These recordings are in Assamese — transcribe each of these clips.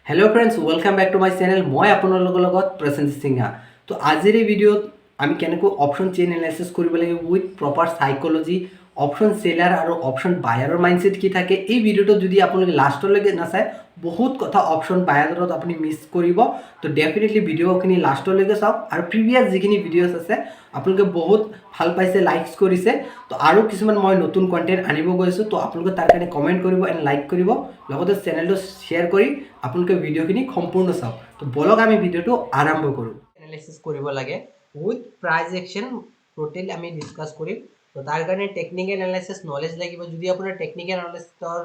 Hello friends welcome back to my channel मैं आपनलोকৰ লগত প্ৰসেনজিৎ সিংহা তো আজিৰ এই ভিডিঅ'ত আমি কেনেকৈ অপশন চেইন এনালাইসিস কৰিব লাগে উইথ প্ৰপাৰ সাইকোলজি অপশন সেলাৰ আৰু অপশন বায়াৰৰ মাইন্ডসেট কি থাকে এই ভিডিঅ'টো যদি আপোনালোকে লাষ্টলৈকে নাচায় বহুত কথা অপশন বায়াৰত আপুনি মিছ কৰিব তো ডেফিনেটলি ভিডিঅ'খিনি লাষ্টলৈকে চাওক আৰু প্ৰিভিয়াছ যিখিনি ভিডিঅ'ছ আছে আপোনালোকে বহুত ভাল পাইছে লাইকস কৰিছে তো আৰু কিছুমান মই নতুন কন্টেন্ট আনিব গৈছো তো আপোনালোকে তাৰ কাৰণে কমেন্ট কৰিব এণ্ড লাইক কৰিব লগতে চেনেলটো শ্বেয়াৰ কৰি আপোনালোকে ভিডিঅ'খিনি সম্পূৰ্ণ চাওক তো বলক আমি ভিডিঅ'টো আৰম্ভ কৰোঁ এনালাইসিস কৰিব লাগে উইথ প্ৰাইস একচন টোটেল আমি ডিসকাস কৰিম তো তাৰ কাৰণে টেকনিক্যাল এনালাইসিস নলেজ লাগিব যদি আপোনাৰ টেকনিক্যাল এনালাইসিসৰ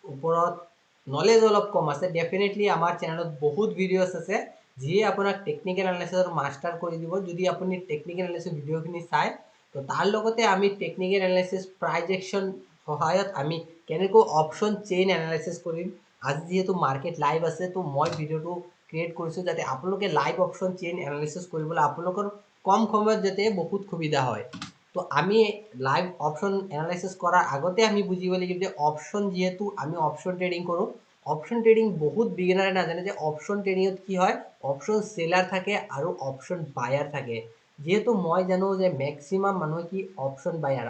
ওপৰত নলেজ অলপ কম আছে ডেফিনেটলি আমাৰ চেনেলত বহুত ভিডিঅ'ছ আছে যিয়ে আপোনাক টেকনিক্যাল এনালাইসিসৰ মাস্টাৰ কৰি দিব যদি আপুনি টেকনিক্যাল এনালাইসিস ভিডিঅ'খিনি চায় তো তাৰ লগতে আমি টেকনিক্যাল এনালাইসিস প্ৰাইস একচন সহায়ত আমি কেনেকৈ অপশন চেইন এনালাইসিস কৰিম আজি যেহেতু মাৰ্কেট লাইভ আছে তো মই ভিডিওটো ক্ৰিয়েট কৰিছোঁ যাতে আপোনালোকে লাইভ অপশন চেইন এনালাইসিস কৰিবলৈ আপোনালোকৰ কম সময়ত যাতে বহুত সুবিধা হয় তো আমি লাইভ অপশন এনালাইসিস কৰাৰ আগতে আমি বুজিব লাগিব যে অপশন যেহেতু আমি অপশন ট্ৰেডিং কৰোঁ অপশন ট্ৰেডিং বহুত বিগিনাৰে নাজানে যে অপশন ট্ৰেডিঙত কি হয় অপশন সেলাৰ থাকে আৰু অপশন বায়াৰ থাকে যেহেতু মই জানো যে ম্যাক্সিমাম মানুহে কি অপশন বায়াৰ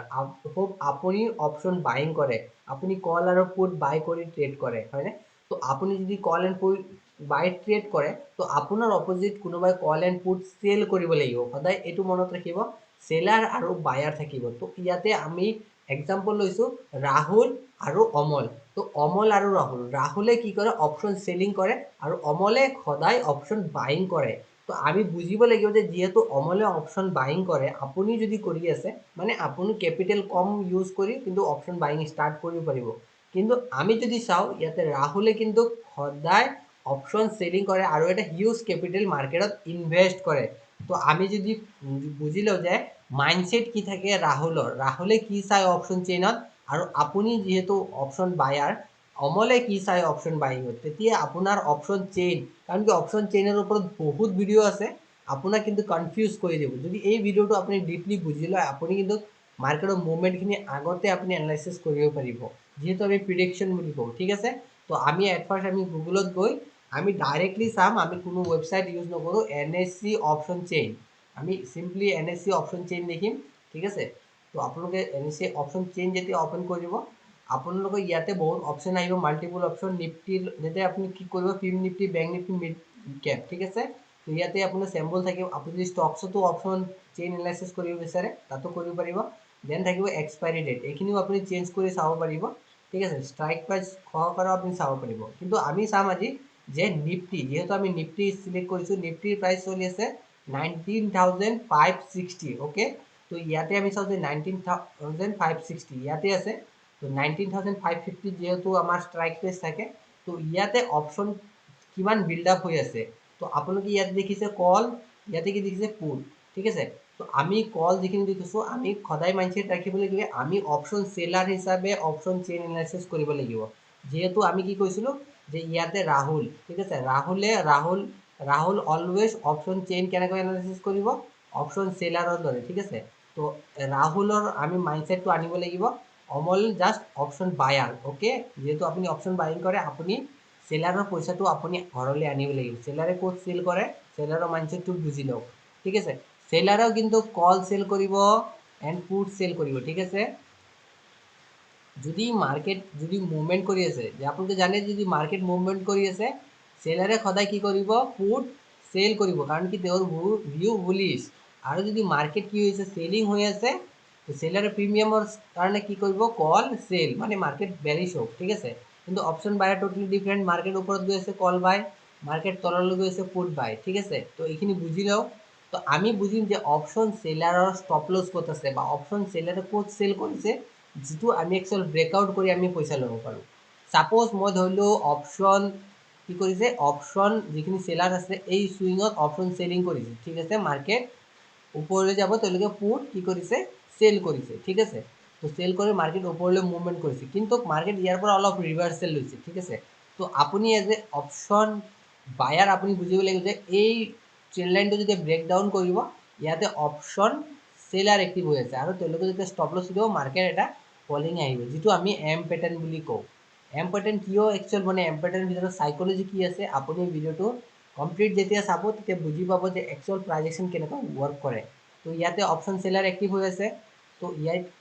আপুনি অপশন বাইং কৰে আপুনি কল আৰু পুট বাই কৰি ট্ৰেড কৰে হয়নে তো আপুনি যদি কল এণ্ড পুট বাই ট্ৰেড কৰে তো আপোনাৰ অপোজিট কোনোবাই কল এণ্ড পুট সেল কৰিব লাগিব সদায় এইটো মনত ৰাখিব সেলাৰ আৰু বায়াৰ থাকিব তো ইয়াতে আমি এক্সাম্পল লৈছোঁ ৰাহুল আৰু অমল তো অমল আৰু ৰাহুলে কি কৰে অপশন সেলিং কৰে আৰু অমলে সদায় অপশন বাইং কৰে তো আমি বুজিব লাগিব যে যেহেতু অমলে অপশন বাইং কৰে আপুনি যদি কৰি আছে মানে আপুনি কেপিটেল কম ইউজ কৰি কিন্তু অপশন বাইং ষ্টাৰ্ট কৰিব পাৰিব কিন্তু আমি যদি চাওঁ ইয়াতে ৰাহুলে কিন্তু সদায় অপশন সেলিং কৰে আৰু এটা হিউজ কেপিটেল মাৰ্কেটত ইনভেষ্ট কৰে তো আমি যদি বুজি লওঁ যে মাইণ্ডছেট কি থাকে ৰাহুলে কি চাই অপশন চেইনত আৰু আপুনি যেহেতু অপশন বায়াৰ অমলে কি চাই অপশন বাইঙত তেতিয়া আপোনাৰ অপশন চেইন কাৰণ কি অপশন চেইনৰ ওপৰত বহুত ভিডিঅ' আছে আপোনাক কিন্তু কনফিউজ কৰি দিব যদি এই ভিডিঅ'টো আপুনি ডিপলি বুজি লয় আপুনি কিন্তু মাৰ্কেটৰ মুভমেণ্টখিনি আগতে আপুনি এনালাইচিছ কৰিব পাৰিব যেহেতু আমি প্ৰিডিকশ্যন বুলি কওঁ ঠিক আছে তো আমি এট ফাৰ্ষ্ট আমি গুগলত গৈ আমি ডাইৰেক্টলি চাম আমি কোনো ৱেবছাইট ইউজ নকৰোঁ NSE অপশন চেইন আমি চিম্পলি NSE অপশন চেইন লিখিম ঠিক আছে তো আপোনালোকে NSE অপশন চেইন যেতিয়া অপেন কৰিব আপোনালোকৰ ইয়াতে বহুত অপশন আহিব মাল্টিপল অপশন নিফটিৰ যেতিয়া আপুনি কি কৰিব film Nifty bank Nifty mid cap ঠিক আছে তো ইয়াতে আপোনাৰ চেম্বল থাকিব আপুনি যদি ষ্টকছতো অপশন চেইন এনালাইচিছ কৰিব বিচাৰে তাতো কৰিব পাৰিব দেন থাকিব এক্সপাইৰী ডেট এইখিনিও আপুনি চেঞ্জ কৰি চাব পাৰিব ঠিক আছে ষ্ট্ৰাইক প্ৰাইচ সহকাৰেও আপুনি চাব পাৰিব কিন্তু আমি চাম আজি যে নিফটি যেহেতু আমি নিফটি সিলেক্ট কৰিছোঁ নিফটিৰ প্ৰাইচ চলি আছে 19,560 ওকে তো ইয়াতে আমি চাওঁ যে 19,560 ইয়াতে আছে তো 19,550 যেহেতু আমাৰ ষ্ট্ৰাইক প্রাইস থাকে তো ইয়াতে অপশন কিমান বিল্ড আপ হৈ আছে তো আপোনালোকে ইয়াতে দেখিছে কল ইয়াতে কি দেখিছে পুট ঠিক আছে তো আমি কল যিখিনি দেখিছোঁ আমি সদায় মাইণ্ডছেট ৰাখিব লাগিব আমি অপশন সেলাৰ হিচাপে অপশন চেইন এনালাইচিছ কৰিব লাগিব যেহেতু আমি কি কৈছিলোঁ যে ইয়াতে ৰাহুল ঠিক আছে ৰাহুল অলৱেজ অপশন চেইন কেনেকৈ এনালাইচিছ কৰিব অপশন সেলাৰৰ দৰে ঠিক আছে তো ৰাহুলৰ আমি মাইণ্ডছেটটো আনিব লাগিব অমল জাষ্ট অপশন বায়াৰ ওকে যেহেতু আপুনি অপশন বাইং কৰে আপুনি সেলাৰৰ পইচাটো আপুনি ঘৰলৈ আনিব লাগিব সেলাৰে ক'ত সেল কৰে সেলাৰৰ মাইণ্ডছেটটো বুজি লওক ঠিক আছে সেলাৰেও কিন্তু কল সেল কৰিব এণ্ড পুট সেল কৰিব ঠিক আছে যদি মাৰ্কেট যদি মুভমেন্ট কৰি আছে যে আপোনালোকে জানে যদি মাৰ্কেট মুভমেন্ট কৰি আছে সেলাৰে সদায় কি কৰিব পুট সেল কৰিব কাৰণ কি তেওঁৰ ভিউ বুলিছ আৰু যদি মাৰ্কেট কি হৈছে সেলিং হৈ আছে তো সেলাৰে প্ৰিমিয়ামৰ কাৰণে কি কৰিব কল সেল মানে মাৰ্কেট বেৰিছ হওক ঠিক আছে কিন্তু অপশন বায়াৰ টোটালি ডিফাৰেণ্ট মাৰ্কেট ওপৰত গৈ আছে কল বাই মার্কেট তললৈ গৈ আছে পুট বাই ঠিক আছে তো এইখিনি বুজি লওক তো আমি বুজিম যে অপশন সেলাৰৰ ষ্টপ লছ ক'ত আছে বা অপশন সেলাৰে ক'ত সেল কৰিছে যিটো আমি একচুৱেল ব্ৰেকআউট কৰি আমি পইচা ল'ব পাৰোঁ ছাপ'জ মই ধৰিলোঁ অপশন কি কৰিছে অপশন যিখিনি সেলাৰ আছে এই চুইঙত অপশন সেলিং কৰিছে ঠিক আছে মাৰ্কেট ওপৰলৈ যাব তেওঁলোকে পুট কি কৰিছে সেল কৰিছে ঠিক আছে তো সেল কৰি মাৰ্কেট ওপৰলৈ মুভমেণ্ট কৰিছে কিন্তু মাৰ্কেট ইয়াৰ পৰা অলপ ৰিভাৰ্চেল লৈছে ঠিক আছে তো আপুনি এজ এ অপশন বায়াৰ আপুনি বুজিব লাগিব যে এই ট্ৰেণ্ড লাইনটো যেতিয়া ব্ৰেক ডাউন কৰিব ইয়াতে অপশন সেলাৰ এক্টিভ হৈ আছে আৰু তেওঁলোকে যেতিয়া ষ্টপ লছ দিব মাৰ্কেট এটা ফলিং আহিব যিটো আমি এম পেটাৰ্ণ বুলি কওঁ এম পেটাৰ্ণ কিয় একচুৱেল মানে এম পেটাৰ্ণৰ ভিতৰত চাইক'লজি কি আছে আপুনি ভিডিঅ'টো কমপ্লিট যেতিয়া চাব তেতিয়া বুজি পাব যে একচুৱেল প্ৰাইজ একশ্যন কেনেকৈ ৱৰ্ক কৰে। তো ইয়াতে অপশ্যন চেলাৰ এক্টিভ হৈ আছে। তো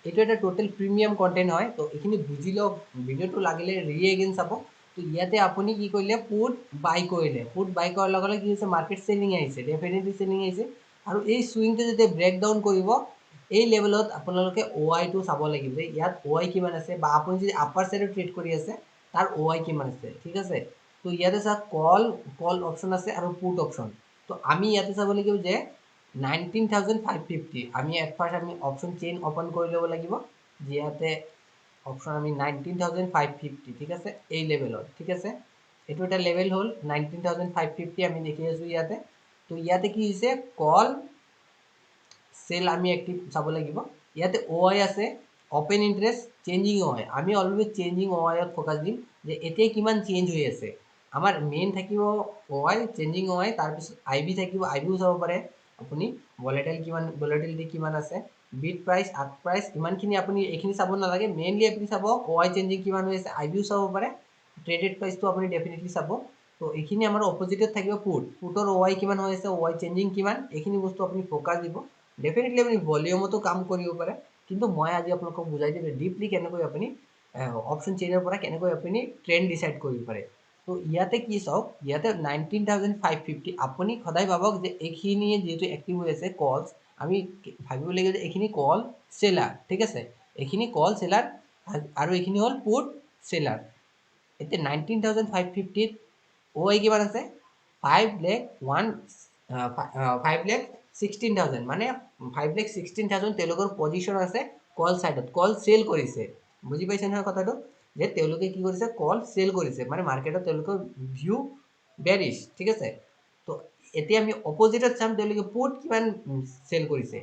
এইটো এটা টোটেল প্ৰিমিয়াম কণ্টেণ্ট হয়। তো এইখিনি বুজি লওক, ভিডিঅ'টো লাগিলে এগেইন চাব। তো ইয়াতে আপুনি কি কৰিলে পুট বাই কৰিলে, পুট বাই কৰাৰ লগে লগে কি হৈছে মাৰ্কেট চেলিং আহিছে, ডেফিনেটলি চেলিং আহিছে। আৰু এই চুইংটো যেতিয়া ব্ৰেক ডাউন কৰিব এই লেভেলত আপোনালোকে OI টো চাব লাগিব যে ইয়াত OI কিমান আছে, বা আপুনি যদি আপাৰ ছাইডত ট্ৰেড কৰি আছে তাৰ OI কিমান আছে, ঠিক আছে। তো ইয়াতে চাওক কল অপশ্যন আছে আৰু পুট অপশ্যন। তো আমি ইয়াতে চাব লাগিব যে 19,550 আমি ফাৰ্ষ্ট আমি অপশ্যন চেইন অপেন কৰি ল'ব লাগিব, যে ইয়াতে অপশ্যন আমি 19,550, ঠিক আছে, এই লেভেলত, ঠিক আছে। এইটো এটা লেভেল হ'ল 19,550 আমি দেখি আছোঁ ইয়াতে। তো ইয়াতে কি হৈছে কল সেল আমি একটিভ চাব লাগিব। ইয়াতে OI আছে, অপেন ইণ্টাৰেষ্ট, চেঞ্জিং OI। আমি অলৱেজ চেঞ্জিং OI-ত ফ'কাছ দিম যে এতিয়া কিমান চেঞ্জ হৈ আছে। আমাৰ মেইন থাকিব OI, চেঞ্জিং OI, তাৰপিছত IB থাকিব, IBও চাব পাৰে আপুনি, ভলেটিলিটি কিমান আছে, বিট প্ৰাইচ, আপ প্ৰাইচ, ইমানখিনি আপুনি এইখিনি চাব নালাগে। মেইনলি আপুনি চাব OI চেঞ্জিং কিমান হৈ আছে, IBও চাব পাৰে, ট্ৰেডেড প্ৰাইচটো আপুনি ডেফিনেটলি চাব। তো এইখিনি আমাৰ অপজিটত থাকিব পুটৰ OI কিমান হৈ আছে, OI চেঞ্জিং কিমান, এইখিনি বস্তু আপুনি ফ'কাছ দিব। ডেফিনেটলি আপুনি ভলিউমতো কাম কৰিব পাৰে, কিন্তু মই আজি আপোনালোকক বুজাই দিম ডিপলি কেনেকৈ আপুনি অপশ্যন চেইনৰ পৰা কেনেকৈ আপুনি ট্ৰেণ্ড ডিচাইড কৰিব পাৰে। তো ইয়াতে কি চাওক, ইয়াতে 19,550 আপুনি সদায় ভাবক যে এইখিনিয়ে যিহেতু এক্টিভ হৈ আছে কলছ, আমি ভাবিব লাগিব যে এইখিনি কল চেলাৰ, ঠিক আছে, এইখিনি কল চেলাৰ আৰু এইখিনি হ'ল পুট চেলাৰ। এতিয়া 19,550ত OI কিমান আছে 5,16,000, মানে 5,16,000 তেওঁলোকৰ পজিশ্যন আছে কল ছাইডত, কল চেল কৰিছে। বুজি পাইছে নহয় কথাটো, যে তেওঁলোকে কি কৰিছে কল চেল কৰিছে, মানে মাৰ্কেটত তেওঁলোকৰ ভিউ বেৰিছ, ঠিক আছে। তো এতিয়া আমি অপজিটত চাম তেওঁলোকে পুট কিমান চেল কৰিছে।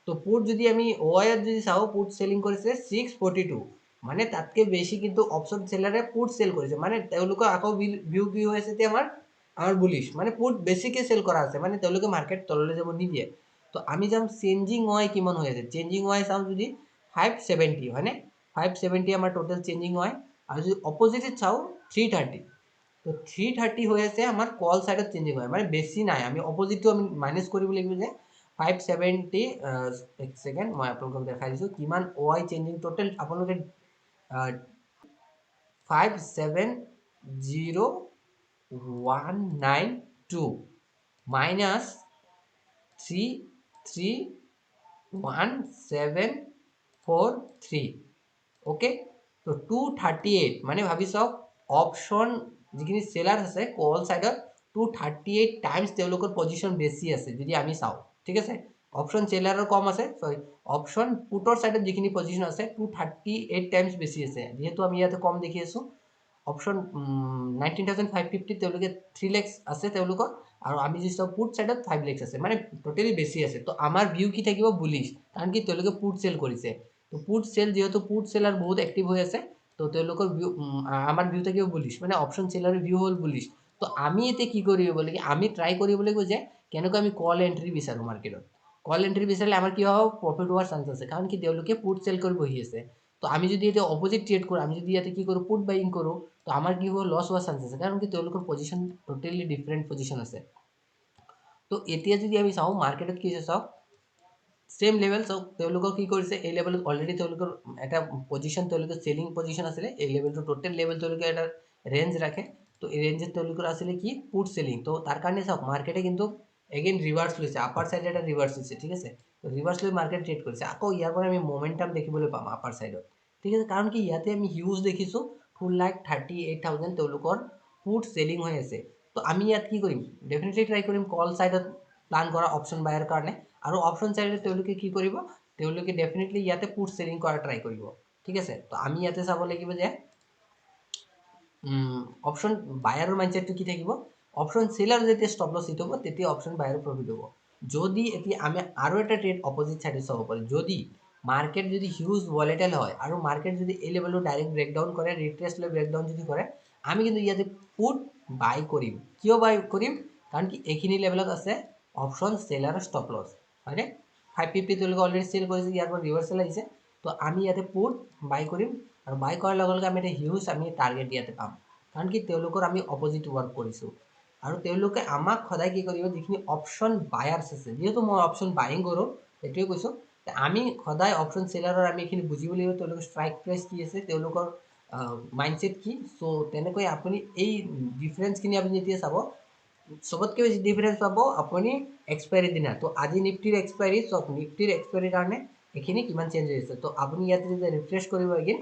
তো পুট যদি আমি OI-ত যদি চাওঁ পুট চেলিং কৰিছে 642, মানে তাতকৈ বেছি কিন্তু অপশ্যন চেলাৰে পুট চেল কৰিছে, মানে তেওঁলোকৰ আকৌ ভিউ কি হৈ আছে এতিয়া আমাৰ বুলিছ, মানে পুট বেছিকৈ চেল কৰা আছে, মানে তেওঁলোকে মাৰ্কেট তললৈ যাব নিদিয়ে। তো আমি যাম চেঞ্জিং OI কিমান হৈ আছে, চেঞ্জিং OI চাওঁ যদি 570, হয়নে, 570 আমাৰ টোটেল চেঞ্জিং OI। আৰু যদি অপজিটত চাওঁ 330, তো 330 হৈ আছে আমাৰ কল ছাইডত চেঞ্জিং OI, মানে বেছি নাই। আমি অপজিটটো আমি মাইনাছ কৰিব লাগিব যে 570, এক ছেকেণ্ড মই আপোনালোকক দেখাই দিছোঁ কিমান OI চেঞ্জিং টোটেল আপোনালোকে 570,192 মাইনাছ 331,743, অ'কে। তো 238, মানে ভাবি চাওক অপশ্যন যিখিনি চেলাৰ আছে কল ছাইডত 238 টাইমছ তেওঁলোকৰ পজিশ্যন বেছি আছে যদি আমি চাওঁ, ঠিক আছে। অপশ্যন চেলাৰৰ কম আছে, চৰি অপশ্যন পুটৰ ছাইডত যিখিনি পজিশ্যন আছে 238 টাইমছ বেছি আছে, যিহেতু আমি ইয়াতে কম দেখি আছোঁ। অপশ্যন 19,550 তেওঁলোকে 3 লাখ আছে তেওঁলোকৰ, আৰু আমি যি চাওঁ পুট ছাইডত 5 লাখ আছে, মানে টোটেলি বেছি আছে। তো আমাৰ ভিউ কি থাকিব বুলিছ, কাৰণ কি তেওঁলোকে পুট চেল কৰিছে। তো পুট চেল, যিহেতু পুট চেলাৰ বহুত এক্টিভ হৈ আছে, তো তেওঁলোকৰ ভিউ আমাৰ ভিউ থাকিব বুলিছ, মানে অপশ্যন চেলাৰৰ ভিউ হ'ল বুলিছ। তো আমি এতিয়া কি কৰিব লাগে, আমি ট্ৰাই কৰিব লাগিব যে কেনেকৈ আমি কল এণ্ট্ৰি বিচাৰোঁ মাৰ্কেটত। কল এণ্ট্ৰি বিচাৰিলে আমাৰ কি হ'ব প্ৰফিট হোৱাৰ চান্স আছে, কাৰণ কি তেওঁলোকে পুট চেল কৰি বহি আছে। তো আমি যদি এতিয়া অপজিট ট্ৰেড কৰোঁ, আমি যদি ইয়াতে কি কৰোঁ পুট বাইং কৰোঁ, তো আমাৰ কি হ'ব লছ হোৱাৰ চান্স আছে, কাৰণ কি তেওঁলোকৰ পজিশ্যন টোটেলি ডিফাৰেণ্ট পজিশ্যন আছে। তো এতিয়া যদি আমি চাওঁ মাৰ্কেটত কি আছে চাওক, চেম লেভেল চাওক তেওঁলোকৰ কি কৰিছে, এই লেভেলত অলৰেডি তেওঁলোকৰ এটা পজিশ্যন তেওঁলোকৰ চেলিং পজিশ্যন আছিলে, এই লেভেলটো টোটেল লেভেল তেওঁলোকে এটা ৰেঞ্জ ৰাখে। তো এই ৰেঞ্জত তেওঁলোকৰ আছিলে কি পুট চেলিং। তো তাৰ কাৰণে চাওক মাৰ্কেটে কিন্তু এগেইন ৰিভাৰ্ছ লৈছে, আপাৰ ছাইডে এটা ৰিভাৰ্ছ লৈছে, ঠিক আছে। তো ৰিভাৰ্ছ লৈ মাৰ্কেট ট্ৰেড কৰিছে, আকৌ ইয়াৰ পৰা আমি মমেণ্টাম দেখিবলৈ পাম আপাৰ ছাইডত, ঠিক আছে। কাৰণ কি ইয়াতে আমি হিউজ দেখিছোঁ 2,38,000 তেওঁলোকৰ পুট চেলিং হৈ আছে। তো আমি ইয়াত কি কৰিম, ডেফিনেটলি ট্ৰাই কৰিম কল ছাইডত প্লান কৰা অপশ্যন বায়ৰ কাৰণে, আৰু অপশ্যন ছাইডত তেওঁলোকে কি কৰিব, তেওঁলোকে ডেফিনেটলি ইয়াতে পুট চেলিং কৰা ট্ৰাই কৰিব, ঠিক আছে। তো আমি ইয়াতে চাব লাগিব যে অপশ্যন বায়াৰৰ মাইণ্ডছেটটো কি থাকিব, অপশ্যন চেলাৰ যেতিয়া ষ্টপ লছ হিট হ'ব তেতিয়া অপশ্যন বায়াৰৰ প্ৰফিট হ'ব। যদি এতিয়া আমি আৰু এটা ট্ৰেড অপজিট ছাইডত চাব পাৰোঁ, যদি মাৰ্কেট যদি হিউজ ভলেটাইল হয় আৰু মাৰ্কেট যদি এই লেভেলটো ডাইৰেক্ট ব্ৰেকডাউন কৰে, ৰিট্ৰেষ্ট লৈ ব্ৰেকডাউন যদি কৰে, আমি কিন্তু ইয়াতে পুট বাই কৰিম। কিয় বাই কৰিম, কাৰণ কি এইখিনি লেভেলত আছে অপশ্যন চেলাৰৰ ষ্টপ লছ, হয়নে। 550 তেওঁলোকে অলৰেডি চেল কৰিছে, ইয়াৰ পৰা ৰিভাৰ্চেল আহিছে। তো আমি ইয়াতে পুট বাই কৰিম আৰু বাই কৰাৰ লগে লগে আমি এটা হিউজ আমি টাৰ্গেট ইয়াতে পাম, কাৰণ কি তেওঁলোকৰ আমি অপজিট ৱৰ্ক কৰিছোঁ। আৰু তেওঁলোকে আমাক সদায় কি কৰিব, যিখিনি অপশ্যন বায়াৰ্ছ আছে, যিহেতু মই অপশ্যন বাইং কৰোঁ সেইটোৱে কৈছোঁ, আমি সদায় অপশ্যন চেলাৰৰ আমি এইখিনি বুজিব লাগিব তেওঁলোকৰ ষ্ট্ৰাইক প্ৰাইচ কি আছে, তেওঁলোকৰ মাইণ্ডছেট কি। চ' তেনেকৈ আপুনি এই ডিফাৰেঞ্চখিনি আপুনি যেতিয়া চাব, চবতকৈ বেছি ডিফাৰেঞ্চ পাব আপুনি এক্সপায়াৰি দিনা। তো আজি নিফটিৰ এক্সপায়াৰি চক, নিফটিৰ এক্সপায়াৰিৰ কাৰণে এইখিনি কিমান চেঞ্জ হৈ আছে। তো আপুনি ইয়াতে যেতিয়া ৰিফ্ৰেছ কৰিব এগেইন,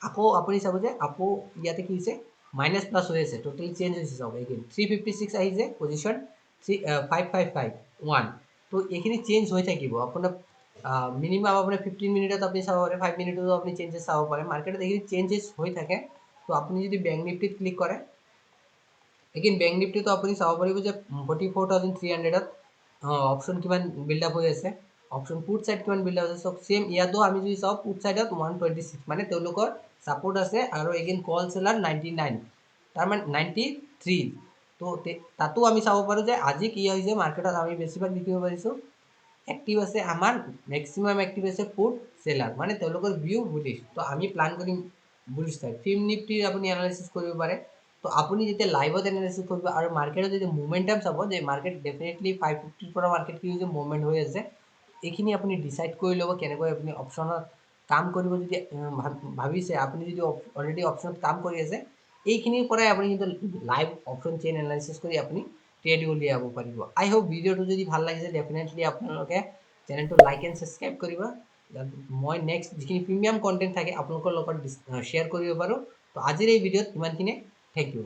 আকৌ আপুনি চাব যে আকৌ ইয়াতে কি হৈছে, মাইনাছ প্লাছ হৈ আছে, টোটেল চেঞ্জ হৈছে চাওক এগেইন 356 আহিছে পজিশ্যন 5551। তো এইখিনি চেঞ্জ হৈ থাকিব আপোনাৰ মিনিমাম আপোনাৰ 15 মিনিটত আপুনি চাব পাৰে, 5 মিনিটতো আপুনি চেঞ্জেছ চাব পাৰে, মাৰ্কেটত এইখিনি চেঞ্জেছ হৈ থাকে। তো আপুনি যদি বেংক নিফটিত ক্লিক কৰে, এগেইন বেংক নিফটিটো আপুনি চাব পাৰিব যে 44,300ত অপশ্যন কিমান বিল্ড আপ হৈ আছে, অপশ্যন পুট ছাইড কিমান বিল্ড আপ হৈছে। চব চেম ইয়াতো আমি যদি চাওঁ পুট ছাইডত 126, মানে তেওঁলোকৰ ছাপোৰ্ট আছে, আৰু এগেইন কল চেলাৰ 99, তাৰমানে 93। তো তাতো আমি চাব পাৰোঁ যে আজি কি হৈছে মাৰ্কেটত, আমি বেছিভাগ দেখিব পাৰিছোঁ এক্টিভ আছে, আমাৰ মেক্সিমাম এক্টিভ আছে পুট চেলাৰ, মানে তেওঁলোকৰ ভিউ বুলিছ। তো আমি প্লান কৰিম বুলিছ টাইপ। ফিল্ম নিফটিৰ আপুনি এনালাইচিছ কৰিব পাৰে। তো আপুনি যেতিয়া লাইভত এনালাইচিছ কৰিব আৰু মাৰ্কেটত যদি মুভমেণ্টাম চাব যে মাৰ্কেট ডেফিনেটলি 550ৰ পৰা মাৰ্কেট কি হৈছে মুভমেণ্ট হৈ আছে, এইখিনি আপুনি ডিচাইড কৰি ল'ব কেনেকৈ আপুনি অপশ্যনত কাম কৰিব। যদি ভাবিছে আপুনি যদি অলৰেডি অপশ্যনত কাম কৰি আছে, এইখিনিৰ পৰাই আপুনি কিন্তু লাইভ অপশ্যন চেইন এনালাইচিছ কৰি আপুনি ট্ৰেড উলিয়াব পাৰিব। আই হোপ ভিডিঅ'টো যদি ভাল লাগিছে ডেফিনেটলি আপোনালোকে চেনেলটো লাইক এণ্ড ছাবস্ক্ৰাইব কৰিব। মই নেক্সট যিখিনি প্ৰিমিয়াম কণ্টেণ্ট থাকে আপোনালোকৰ লগত শ্বেয়াৰ কৰিব পাৰোঁ। তো আজিৰ এই ভিডিঅ'ত ইমানখিনিয়ে, থেংক ইউ।